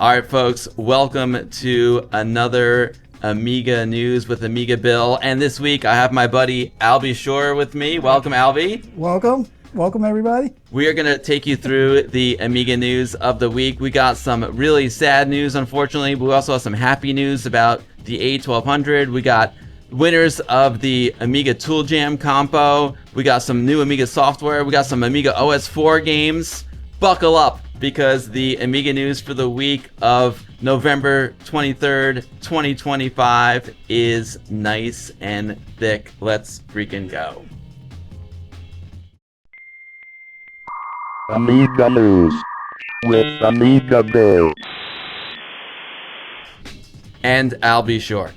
All right, folks, welcome to another Amiga News with AmigaBill. And this week I have my buddy Albie Shore with me. Welcome, Albie. Welcome. Welcome, everybody. We are going to take you through the Amiga news of the week. We got some really sad news, unfortunately, but we also have some happy news about the A1200. We got winners of the Amiga Tool Jam compo. We got some new Amiga software. We got some Amiga OS4 games. Buckle up, because the Amiga news for the week of November 23rd, 2025 is nice and thick. Let's freaking go. Amiga News with AmigaBill. And I'll be sure.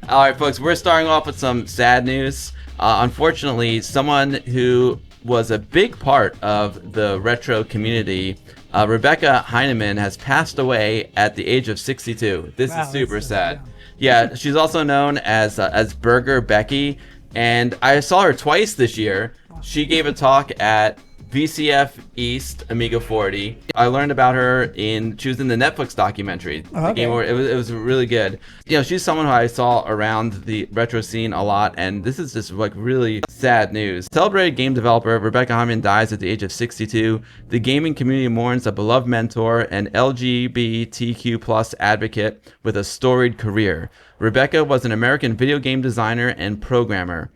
All right, folks, we're starting off with some sad news. Unfortunately, someone who was a big part of the retro community, Rebecca Heineman, has passed away at the age of 62. This is super sad. Yeah, she's also known as Berger Becky, and I saw her twice this year. She gave a talk at VCF East Amiga 40. I learned about her she was in the Netflix documentary. Okay. It was really good. You know, she's someone who I saw around the retro scene a lot, and this is just like really sad news. Celebrated game developer Rebecca Heineman dies at the age of 62. The gaming community mourns a beloved mentor and LGBTQ+ advocate with a storied career. Rebecca was an American video game designer and programmer.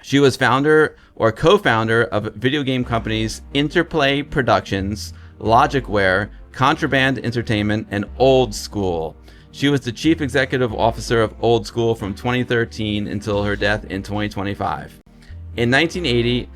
She was founder or co-founder of video game companies Interplay Productions, Logicware, Contraband Entertainment, and Old School. She was the chief executive officer of Old School from 2013 until her death in 2025. In 1980,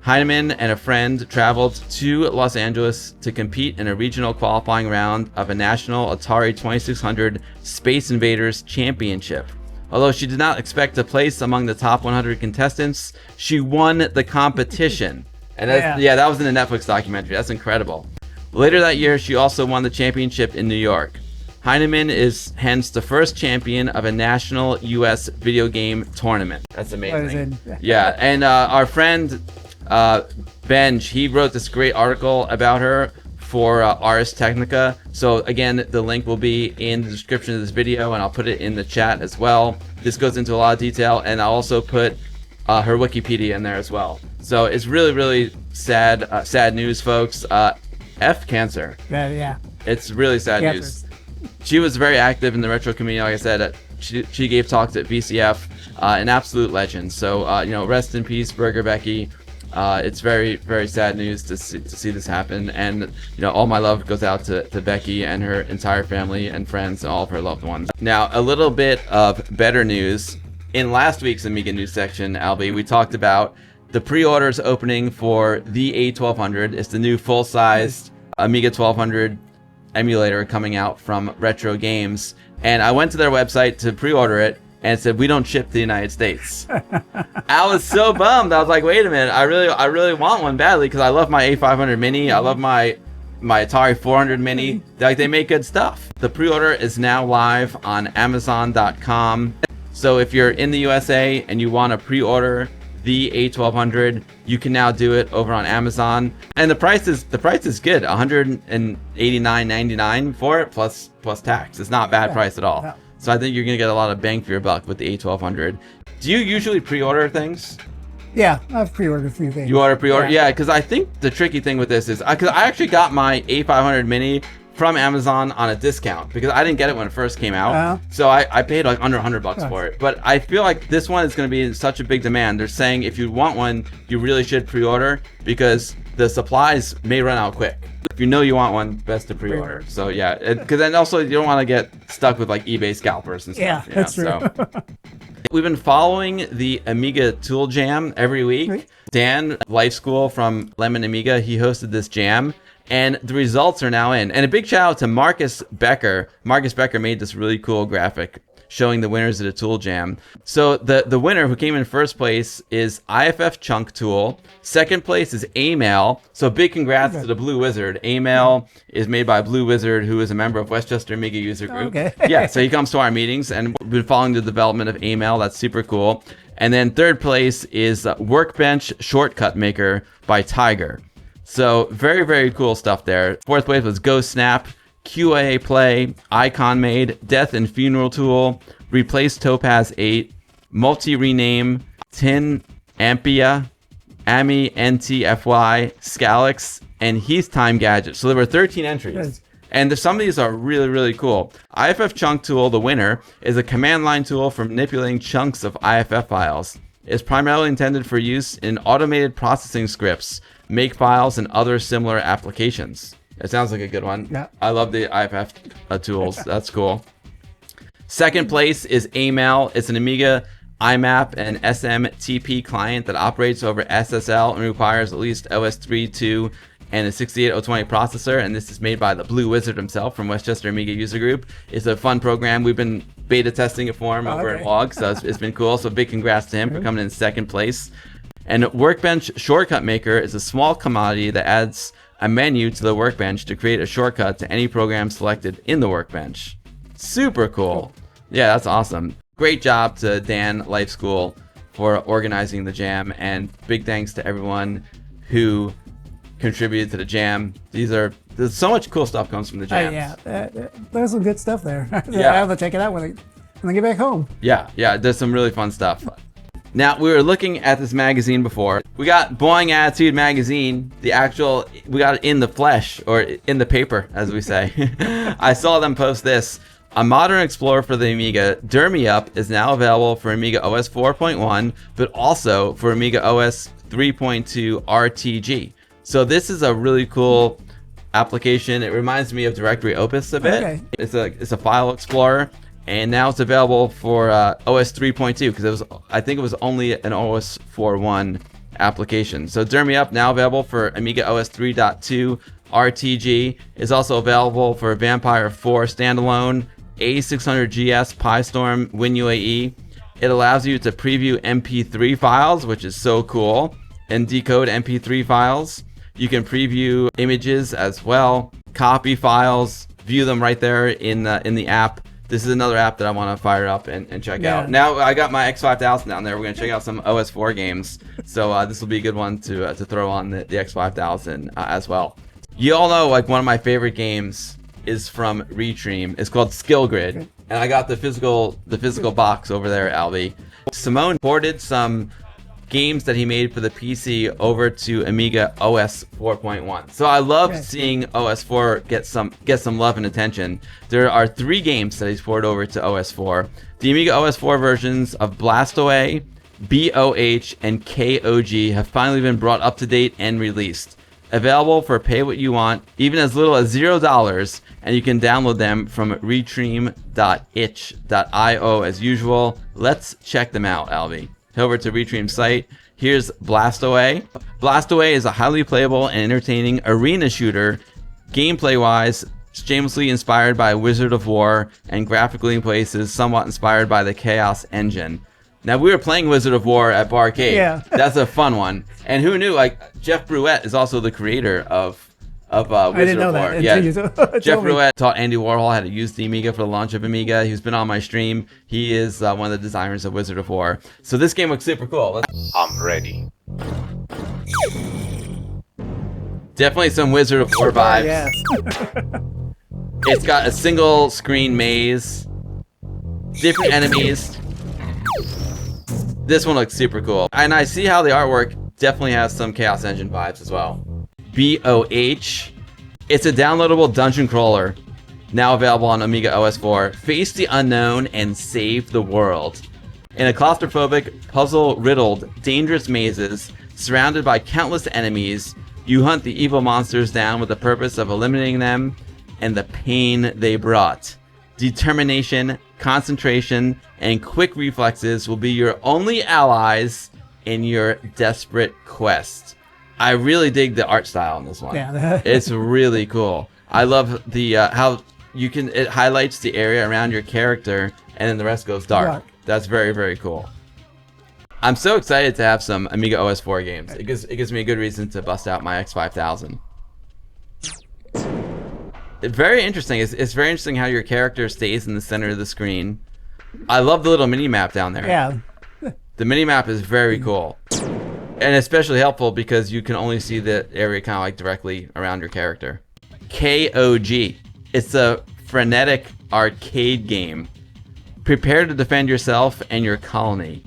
Heineman and a friend traveled to Los Angeles to compete in a regional qualifying round of a national Atari 2600 Space Invaders Championship. Although she did not expect to place among the top 100 contestants, she won the competition. And that was in the Netflix documentary. That's incredible. Later that year, she also won the championship in New York. Heineman is hence the first champion of a national U.S. video game tournament. That's amazing. Yeah, and our friend Benj, he wrote this great article about her for Ars Technica. So again, the link will be in the description of this video, and I'll put it in the chat as well. This goes into a lot of detail, and I'll also put her Wikipedia in there as well. So it's really, really sad news, folks. F cancer. Yeah. It's really sad news. She was very active in the retro community. Like I said, she gave talks at VCF, an absolute legend. So rest in peace, Berger Becky. It's very, very sad news to see this happen, and all my love goes out to Becky and her entire family and friends and all of her loved ones. Now, a little bit of better news. In last week's Amiga news section, Albie, we talked about the pre-orders opening for the A1200. It's the new full-sized Amiga 1200 emulator coming out from Retro Games, and I went to their website to pre-order it, and it said, we don't ship to the United States. I was so bummed. I was like, wait a minute, I really want one badly, because I love my A500 Mini. I love my Atari 400 Mini. They make good stuff. The pre-order is now live on Amazon.com. So if you're in the USA and you want to pre-order the A1200, you can now do it over on Amazon. And the price is good, $189.99 for it plus tax. It's not a bad price at all. Yeah. So I think you're gonna get a lot of bang for your buck with the A1200. Do you usually pre-order things? Yeah, I've pre-ordered a few things. You order pre-order? Yeah, because I think the tricky thing with this is, because I actually got my A500 Mini from Amazon on a discount, because I didn't get it when it first came out. So I paid like under $100 for it. But I feel like this one is going to be in such a big demand. They're saying if you want one, you really should pre-order, because the supplies may run out quick. If you know you want one, best to pre-order. So yeah, because then also you don't want to get stuck with like eBay scalpers and stuff. Yeah, that's true. So. We've been following the Amiga Tool Jam every week. Dan, Life School from Lemon Amiga, he hosted this jam, and the results are now in. And a big shout out to Marcus Becker. Marcus Becker made this really cool graphic showing the winners of the Tool Jam. So the winner who came in first place is IFF Chunk Tool. Second place is Amail. So big congrats to the Blue Wizard. Amail is made by Blue Wizard, who is a member of Westchester Amiga User Group. Yeah, so he comes to our meetings, and we've been following the development of Amail. That's super cool. And then third place is Workbench Shortcut Maker by Tiger. So very, very cool stuff there. Fourth place was Go Snap, QA Play, Icon Made, Death and Funeral Tool, Replace Topaz 8, Multi Rename, Tin Ampia, Ami NTFY, Scalix, and Heath Time Gadget. So there were 13 entries. Yes. And some of these are really, really cool. IFF Chunk Tool, the winner, is a command line tool for manipulating chunks of IFF files. It's primarily intended for use in automated processing scripts, makefiles, and other similar applications. It sounds like a good one. Yeah. I love the IFF tools. That's cool. Second place is AMAL. It's an Amiga IMAP and SMTP client that operates over SSL and requires at least OS3, 2, and a 68020 processor, and this is made by the Blue Wizard himself from Westchester Amiga User Group. It's a fun program. We've been beta testing it for him over at WOG, so it's been cool. So big congrats to him for coming in second place. And Workbench Shortcut Maker is a small commodity that adds a menu to the Workbench to create a shortcut to any program selected in the Workbench. Super cool. Yeah, that's awesome. Great job to Dan Life School for organizing the jam, and big thanks to everyone who contributed to the jam. There's so much cool stuff comes from the jams. Yeah, there's some good stuff there. Yeah. I have to check it out when I get back home. Yeah, there's some really fun stuff. Now, we were looking at this magazine before. We got Boing Attitude magazine, we got it in the flesh, or in the paper, as we say. I saw them post this. A modern explorer for the Amiga, Dir Me Up, is now available for Amiga OS 4.1, but also for Amiga OS 3.2 RTG. So this is a really cool application. It reminds me of Directory Opus a bit. Okay. It's a file explorer, and now it's available for OS 3.2 because I think it was only an OS 4.1 application. So Dir Me Up now available for Amiga OS 3.2 RTG. Is also available for Vampire 4 standalone, A600GS, PyStorm, WinUAE. It allows you to preview MP3 files, which is so cool, and decode MP3 files. You can preview images as well, copy files, view them right there in the app. This is another app that I want to fire up and check out. Now I got my X5000 down there. We're going to check out some OS4 games. So this will be a good one to throw on the X5000 as well. You all know, like, one of my favorite games is from Retream. It's called Skill Grid. And I got the physical box over there, Albie. Simone ported some games that he made for the PC over to Amiga OS 4.1. So I love seeing OS 4 get some love and attention. There are 3 games that he's ported over to OS 4. The Amiga OS 4 versions of Blastaway, BOH, and KOG have finally been brought up to date and released. Available for pay what you want, even as little as $0, and you can download them from retream.itch.io as usual. Let's check them out, Albie. Head over to Retream's site. Here's Blastaway. Blastaway is a highly playable and entertaining arena shooter, gameplay-wise shamelessly inspired by Wizard of War, and graphically in places somewhat inspired by the Chaos engine. Now, we were playing Wizard of War at Barcade. Yeah. That's a fun one. And who knew, like, Jeff Brouette is also the creator of Wizard of War. Yeah. Jeff Brouette taught Andy Warhol how to use the Amiga for the launch of Amiga. He's been on my stream. He is one of the designers of Wizard of War. So this game looks super cool. I'm ready. Definitely some Wizard of War vibes. Yes. It's got a single screen maze, different enemies. This one looks super cool. And I see how the artwork definitely has some Chaos Engine vibes as well. BOH. It's a downloadable dungeon crawler, now available on Amiga OS 4. Face the unknown and save the world. In a claustrophobic, puzzle-riddled, dangerous mazes, surrounded by countless enemies, you hunt the evil monsters down with the purpose of eliminating them and the pain they brought. Determination, concentration, and quick reflexes will be your only allies in your desperate quest. I really dig the art style in this one. Yeah. It's really cool. I love the how it highlights the area around your character, and then the rest goes dark. That's very, very cool. I'm so excited to have some Amiga OS 4 games. It gives me a good reason to bust out my X5000. Very interesting. It's very interesting how your character stays in the center of the screen. I love the little mini map down there. Yeah. The mini map is very cool. And especially helpful because you can only see the area kind of like directly around your character. KOG. It's a frenetic arcade game. Prepare to defend yourself and your colony.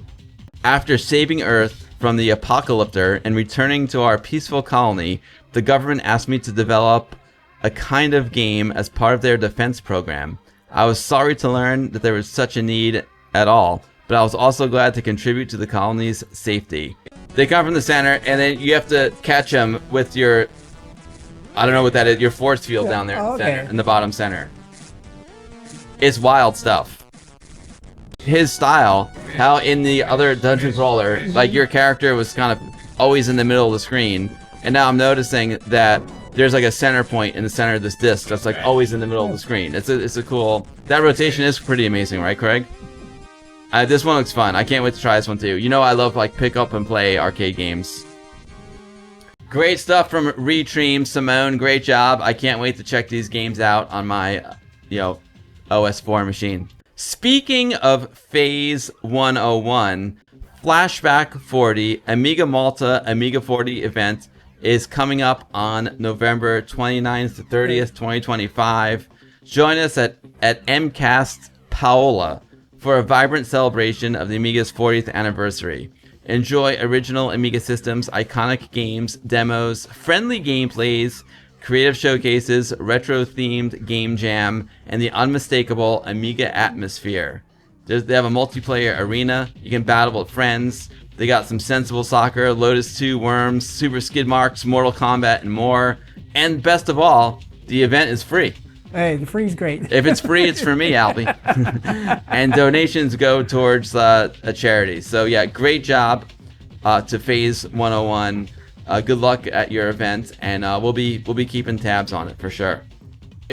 After saving Earth from the apocalyptor and returning to our peaceful colony, the government asked me to develop a kind of game as part of their defense program. I was sorry to learn that there was such a need at all, but I was also glad to contribute to the colony's safety. They come from the center, and then you have to catch them with your, I don't know what that is, your force field down there in the center, in the bottom center. It's wild stuff. His style, how in the other dungeon crawler, like your character was kind of always in the middle of the screen, and now I'm noticing that there's like a center point in the center of this disc that's like always in the middle of the screen. It's a cool, that rotation is pretty amazing, right, Craig? This one looks fun. I can't wait to try this one too. You know I love like pick up and play arcade games. Great stuff from Retream. Simone, great job. I can't wait to check these games out on my, OS4 machine. Speaking of Phase 101, Flashback 40, Amiga Malta, Amiga 40 event is coming up on November 29th to 30th, 2025. Join us at MCAST Paola for a vibrant celebration of the Amiga's 40th anniversary. Enjoy original Amiga systems, iconic games, demos, friendly gameplays, creative showcases, retro-themed game jam, and the unmistakable Amiga atmosphere. They have a multiplayer arena. You can battle with friends. They got some sensible soccer, Lotus 2, Worms, Super Skid Marks, Mortal Kombat, and more. And best of all, the event is free. Hey, the free's great. If it's free, it's for me, Albie. And donations go towards a charity. So yeah, great job to Phase 101. Good luck at your event, and we'll be keeping tabs on it for sure.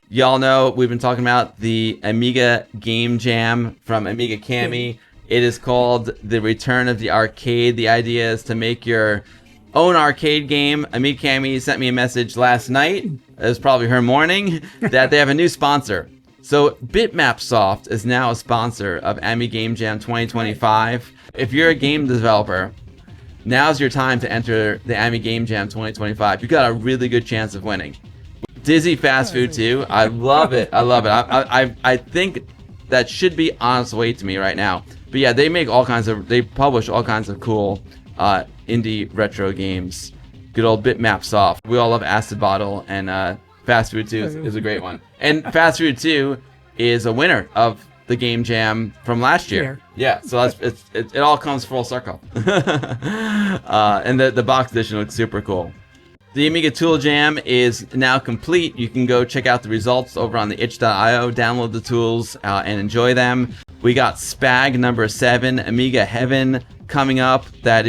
Y'all know we've been talking about the AmigaGameJam from Amiga Cami. It is called the Return of the Arcade. The idea is to make your own arcade game. Amiga Cami sent me a message last night. It was probably her morning that they have a new sponsor. So Bitmapsoft is now a sponsor of AmiGameJam 2025. If you're a game developer, now's your time to enter the AmiGameJam 2025. You got a really good chance of winning. Dizzy Fast Food 2. I love it. I love it. I think that should be on its way to me right now. But yeah, they publish all kinds of cool indie retro games. Good old Bitmapsoft. We all love Acid Bottle, and Fast Food 2 is a great one. And Fast Food 2 is a winner of the Game Jam from last year. Yeah, so it all comes full circle. And the box edition looks super cool. The Amiga Tool Jam is now complete. You can go check out the results over on the itch.io, download the tools, and enjoy them. We got Spag number 7, Amiga Heaven, coming up. That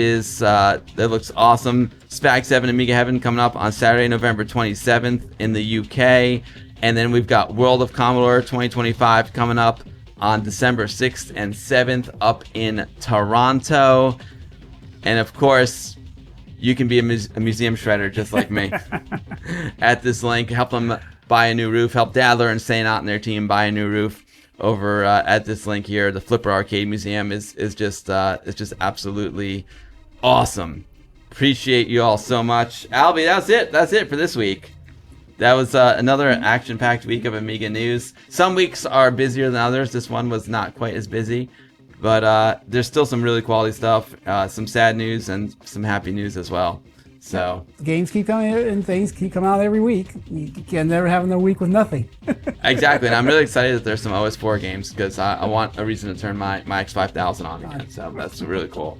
looks awesome. Spag 7 Amiga Heaven coming up on Saturday, November 27th in the UK. And then we've got World of Commodore 2025 coming up on December 6th and 7th up in Toronto. And of course, you can be a museum shredder just like me. At this link, help them buy a new roof. Help Dadler and Sainot and their team buy a new roof over at this link here. The Flipper Arcade Museum is just absolutely awesome. Appreciate you all so much. Albie, that's it for this week. That was another action-packed week of Amiga news. Some weeks are busier than others. This one was not quite as busy. But there's still some really quality stuff, some sad news, and some happy news as well. So games keep coming and things keep coming out every week. You can never have another week with nothing. Exactly, and I'm really excited that there's some OS4 games because I want a reason to turn my X5000 on again. So that's really cool.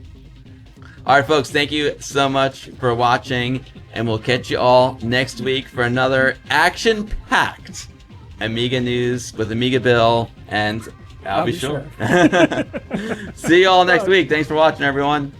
All right, folks, thank you so much for watching, and we'll catch you all next week for another action-packed Amiga news with AmigaBill and I'll be sure. See you all next week. Thanks for watching, everyone.